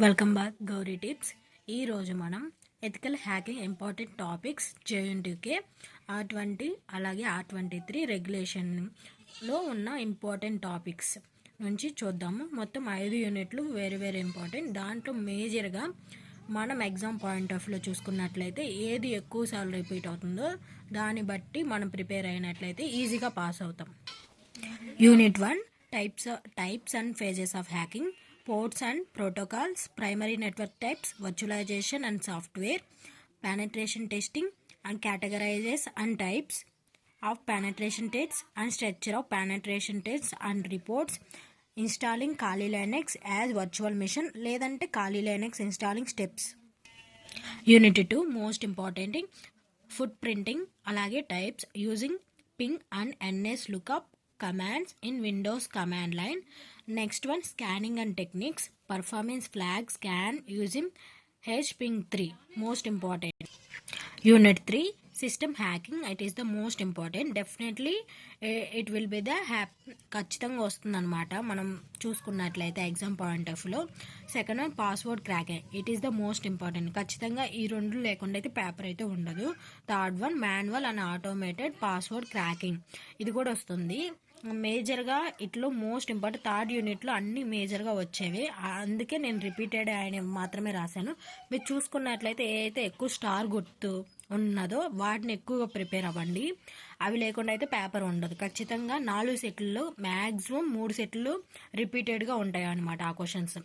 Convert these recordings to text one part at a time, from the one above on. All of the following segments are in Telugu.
Welcome back Gauri tips. ఈరోజు మనం ethical hacking important topics JNTUK R20 అలాగే R23 రెగ్యులేషన్లో ఉన్న ఇంపార్టెంట్ టాపిక్స్ నుంచి చూద్దాము. మొత్తం 5 యూనిట్లు వేరే ఇంపార్టెంట్. దాంట్లో మేజర్గా మనం ఎగ్జామ్ పాయింట్ ఆఫ్ వ్యూలో చూసుకున్నట్లయితే ఏది ఎక్కువసార్లు రిపీట్ అవుతుందో దాన్ని బట్టి మనం ప్రిపేర్ అయినట్లయితే ఈజీగా పాస్ అవుతాం. Unit 1 types and phases of hacking, ports and protocols, primary network types, virtualization and software, penetration testing and categorizes and types of penetration tests and structure of penetration tests and reports, installing Kali Linux as virtual machine ledante Kali Linux installing steps. Unit 2 most important footprinting alage types using ping and ns lookup commands in Windows command line. Next one, scanning and techniques, performance flag scan using HPing3, most important. Unit 3 system hacking, it is the most important. Definitely it will be the ఖచ్చితంగా వస్తుంది అనమాట మనం చూసుకున్నట్లయితే ఎగ్జామ్ పాయింట్ ఆఫ్ వ్యూలో. Second one password cracking, it is the most important. ఖచ్చితంగా ఈ రెండు లేకుండా అయితే పేపర్ అయితే ఉండదు. Third one manual and automated password cracking, ఇది కూడా వస్తుంది. మేజర్గా ఇట్లో మోస్ట్ ఇంపార్టెంట్ థర్డ్ యూనిట్లో అన్ని మేజర్గా వచ్చేవి, అందుకే నేను రిపీటెడ్ ఆయన మాత్రమే రాశాను. మీరు చూసుకున్నట్లయితే ఏదైతే ఎక్కువ స్టార్ గుర్తు ఉన్నదో వాటిని ఎక్కువగా ప్రిపేర్ అవ్వండి. అవి లేకుండా అయితే పేపర్ ఉండదు. ఖచ్చితంగా 4 సెట్లు మ్యాక్సిమం 3 సెట్లు రిపీటెడ్గా ఉంటాయి అన్నమాట ఆ క్వశ్చన్స్.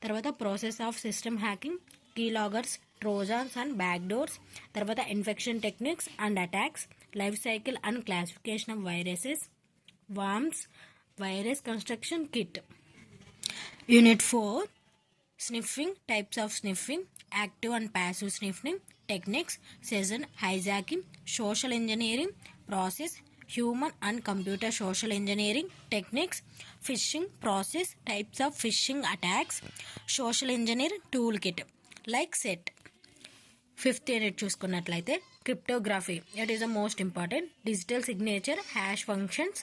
తర్వాత process of system hacking, keyloggers, trojans and back doors, తర్వాత infection techniques and attacks, life cycle and classification of viruses, worms, virus construction kit. Unit 4 sniffing, types of sniffing, active and passive sniffing techniques, session hijacking, social engineering process, human and computer social engineering techniques, phishing process, types of phishing attacks, social engineering toolkit like set. Fifth unit చూసుకున్నట్లయితే cryptography, it is the most important. Digital signature, hash functions,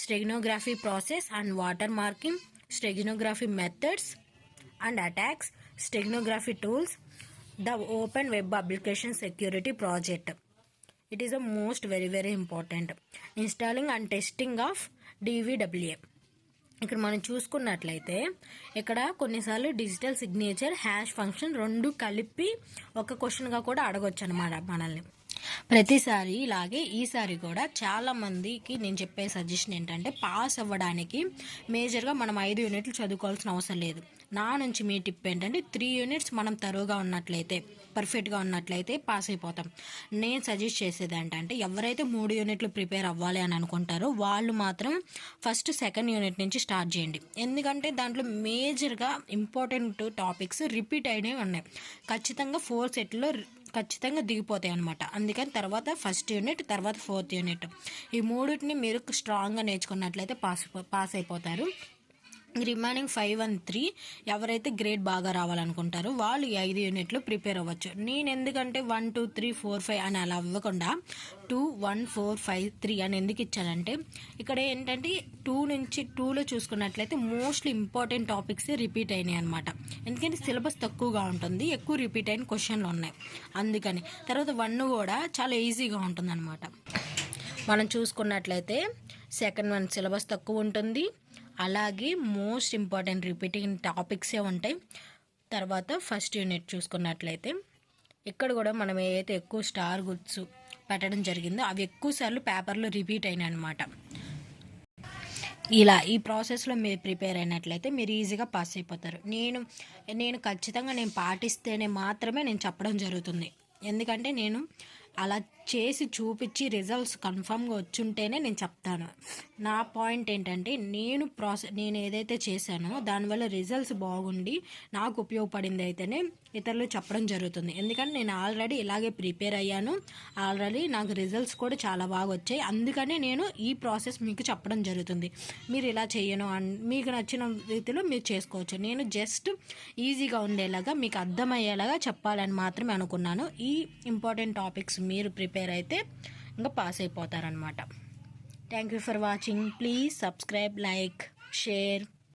steganography process and watermarking, steganography methods and attacks, steganography tools, the open web application security project, it is the most very important. Installing and testing of DVWA. ఇక్కడ మనం చూసుకున్నట్లయితే ఇక్కడ కొన్నిసార్లు డిజిటల్ సిగ్నేచర్, హ్యాష్ ఫంక్షన్ రెండు కలిపి ఒక క్వశ్చన్గా కూడా అడగొచ్చు అనమాట మనల్ని ప్రతిసారి. ఇలాగే ఈసారి కూడా చాలా మందికి నేను చెప్పే సజెషన్ ఏంటంటే పాస్ అవ్వడానికి మేజర్గా మనం 5 యూనిట్లు చదువుకోవాల్సిన అవసరం లేదు. నా నుంచి మీ టిప్ ఏంటంటే 3 యూనిట్స్ మనం తరువుగా ఉన్నట్లయితే, పర్ఫెక్ట్గా ఉన్నట్లయితే పాస్ అయిపోతాం. నేను సజెస్ట్ చేసేది ఏంటంటే ఎవరైతే 3 యూనిట్లు ప్రిపేర్ అవ్వాలి అని అనుకుంటారో వాళ్ళు మాత్రం ఫస్ట్ సెకండ్ యూనిట్ నుంచి స్టార్ట్ చేయండి. ఎందుకంటే దాంట్లో మేజర్గా ఇంపార్టెంట్ టాపిక్స్ రిపీట్ అయినవి ఉన్నాయి. ఖచ్చితంగా 4 సెట్లో ఖచ్చితంగా దిగిపోతాయి అనమాట. అందుకని తర్వాత ఫస్ట్ యూనిట్, తర్వాత 4th యూనిట్, ఈ మూడింటిని మీరు స్ట్రాంగ్గా నేర్చుకున్నట్లయితే పాస్ అయిపోతారు. రిమైనింగ్ 5 and 3 ఎవరైతే గ్రేడ్ బాగా రావాలనుకుంటారో వాళ్ళు ఈ 5 యూనిట్లు ప్రిపేర్ అవ్వచ్చు. నేను ఎందుకంటే 1 2 3 4 5 అని అలా అవ్వకుండా 2 1 4 5 3 అని ఎందుకు ఇచ్చానంటే ఇక్కడ ఏంటంటే 2 నుంచి 2లో చూసుకున్నట్లయితే మోస్ట్లీ ఇంపార్టెంట్ టాపిక్స్ రిపీట్ అయినాయి అనమాట. ఎందుకంటే సిలబస్ తక్కువగా ఉంటుంది, ఎక్కువ రిపీట్ అయిన క్వశ్చన్లు ఉన్నాయి అందుకని. తర్వాత 1 కూడా చాలా ఈజీగా ఉంటుంది అనమాట. మనం చూసుకున్నట్లయితే సెకండ్ 1 సిలబస్ తక్కువ ఉంటుంది, అలాగే మోస్ట్ ఇంపార్టెంట్ రిపీటింగ్ టాపిక్సే ఉంటాయి. తర్వాత ఫస్ట్ యూనిట్ చూసుకున్నట్లయితే ఇక్కడ కూడా మనం ఏదైతే ఎక్కువ స్టార్ గుర్త్స్ పెట్టడం జరిగిందో అవి ఎక్కువసార్లు పేపర్లో రిపీట్ అయినాయి అనమాట. ఇలా ఈ ప్రాసెస్లో మీరు ప్రిపేర్ అయినట్లయితే మీరు ఈజీగా పాస్ అయిపోతారు. నేను ఖచ్చితంగా నేను పాటిస్తేనే మాత్రమే నేను చెప్పడం జరుగుతుంది. ఎందుకంటే నేను అలా చేసి చూపించి రిజల్ట్స్ కన్ఫామ్గా వచ్చుంటేనే నేను చెప్తాను. నా పాయింట్ ఏంటంటే నేను ఏదైతే చేశానో దానివల్ల రిజల్ట్స్ బాగుండి నాకు ఉపయోగపడింది అయితేనే ఇతరులు చెప్పడం జరుగుతుంది. ఎందుకంటే నేను ఆల్రెడీ ఇలాగే ప్రిపేర్ అయ్యాను, ఆల్రెడీ నాకు రిజల్ట్స్ కూడా చాలా బాగా వచ్చాయి. అందుకనే నేను ఈ ప్రాసెస్ మీకు చెప్పడం జరుగుతుంది. మీరు ఇలా చేయను మీకు నచ్చిన రీతిలో మీరు చేసుకోవచ్చు. నేను జస్ట్ ఈజీగా ఉండేలాగా మీకు అర్థమయ్యేలాగా చెప్పాలని మాత్రమే అనుకున్నాను. ఈ ఇంపార్టెంట్ టాపిక్స్ మీరు ప్రిపేర్ అయితే ఇంకా పాస్ అయిపోతారనమాట. Thank you for watching. Please subscribe, like, share.